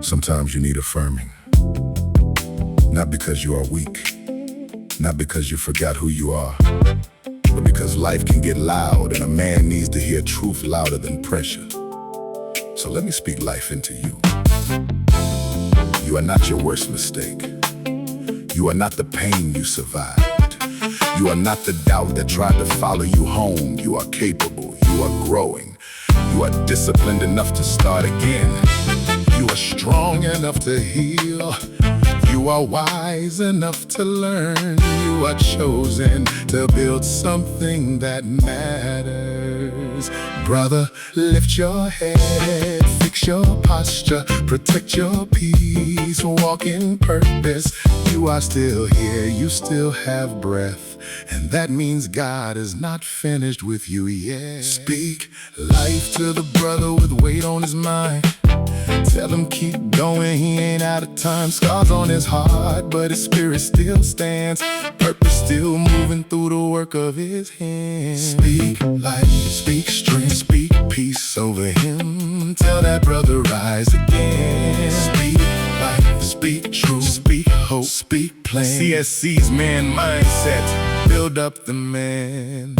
Sometimes you need affirming. Not because you are weak, not because you forgot who you are, but because life can get loud and a man needs to hear truth louder than pressure. So let me speak life into you. You are not your worst mistake. You are not the pain you survived. You are not the doubt that tried to follow you home. You are capable. You are growing. You are disciplined enough to start again. You are strong enough to heal. You are wise enough to learn. You are chosen to build something that matters. Brother, lift your head, fix your posture, protect your peace, walk in purpose. You are still here, you still have breath, and that means God is not finished with you yet. Speak life to the brother with weight on his mind. Tell him keep going, he ain't out of time. Scars on his heart, but his spirit still stands. Purpose still moving through the work of his hands. Speak life, speak strength, speak peace over him. Tell that brother rise again. Speak life, speak truth, speak hope, speak plan. CSC's ManMindset, build up the man.